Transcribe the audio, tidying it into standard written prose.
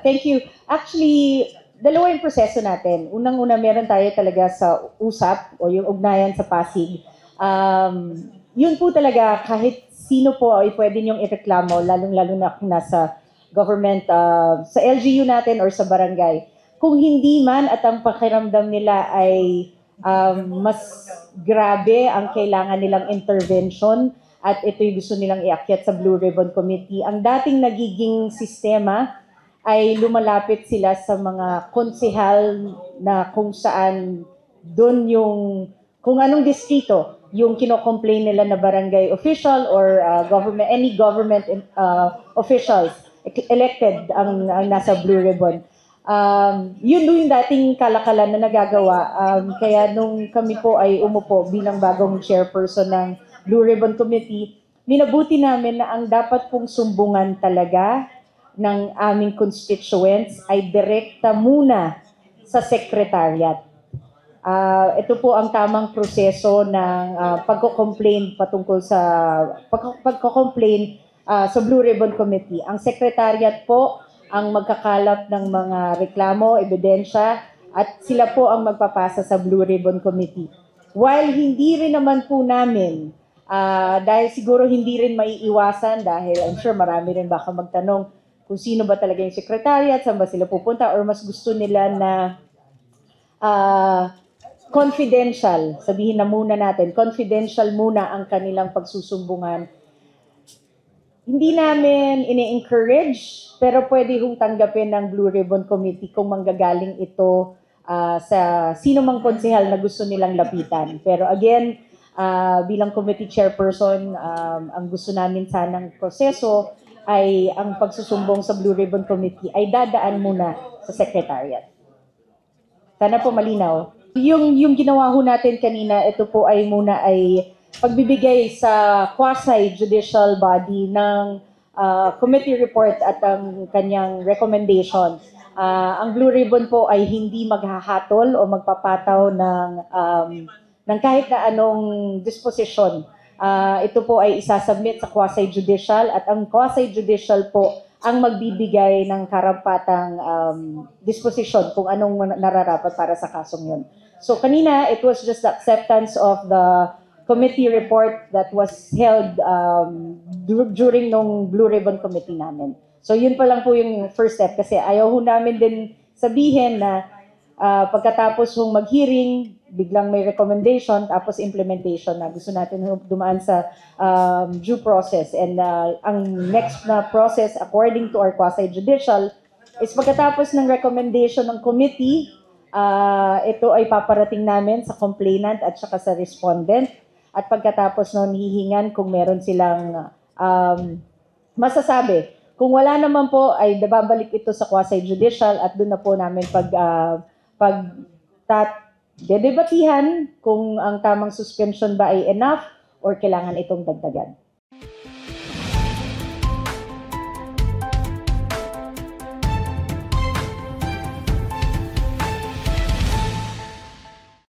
Thank you. Actually, dalawa yung proseso natin. Unang-una, meron tayo talaga sa USAP o yung ugnayan sa Pasig. Yun po talaga, kahit sino po ay pwede niyong ireklamo, lalong-lalo na kung nasa government, sa LGU natin or sa barangay. Kung hindi man at ang pakiramdam nila ay mas grabe ang kailangan nilang intervention at ito'y gusto nilang iakyat sa Blue Ribbon Committee, ang dating nagiging sistema ay lumalapit sila sa mga konsehal na kung saan doon yung kung anong distrito yung kino-complain nila na barangay official or any government officials elected ang nasa Blue Ribbon. Yun yung dating kalakalan na nagagawa. Kaya nung kami po ay umupo bilang bagong chairperson ng Blue Ribbon Committee, minabuti namin na ang dapat pong sumbungan talaga ng aming constituents ay direkta muna sa secretariat. Ito po ang tamang proseso ng pagko-complain patungkol sa pagko-complain sa Blue Ribbon Committee. Ang secretariat po ang magkakalap ng mga reklamo, ebidensya, at sila po ang magpapasa sa Blue Ribbon Committee. While hindi rin naman po namin, dahil siguro hindi rin maiiwasan, dahil I'm sure marami rin baka magtanong kung sino ba talaga yung secretariat, saan ba sila pupunta, or mas gusto nila na confidential, sabihin na muna natin, confidential muna ang kanilang pagsusumbungan. Hindi namin ini-encourage, pero pwede hong tanggapin ng Blue Ribbon Committee kung manggagaling ito sa sino mang konsehal na gusto nilang lapitan. Pero again, bilang committee chairperson, ang gusto namin sanang proseso ay ang pagsusumbong sa Blue Ribbon Committee ay dadaan muna sa secretariat. Sana po malinaw. Yung ginawa ho natin kanina, ito po ay muna ay pagbibigay sa quasi-judicial body ng committee report at ang kanyang recommendation. Ang Blue Ribbon po ay hindi maghahatol o magpapataw ng kahit na anong disposition. Ito po ay isasubmit sa quasi-judicial at ang quasi-judicial po ang magbibigay ng karampatang disposition kung anong nararapat para sa kasong yun. So kanina, it was just the acceptance of the committee report that was held during nung Blue Ribbon Committee namin. So yun pa lang po yung first step kasi ayaw ho namin din sabihin na pagkatapos hong mag-hearing, biglang may recommendation, tapos implementation na. Gusto natin dumaan sa due process. And ang next na process, according to our quasi-judicial, is pagkatapos ng recommendation ng committee, ito ay paparating namin sa complainant at saka sa respondent. At pagkatapos noon, hihingan kung meron silang masasabi. Kung wala naman po, ay babalik ito sa quasi-judicial at doon na po namin dedebatihan kung ang tamang suspension ba ay enough or kailangan itong dagdagan.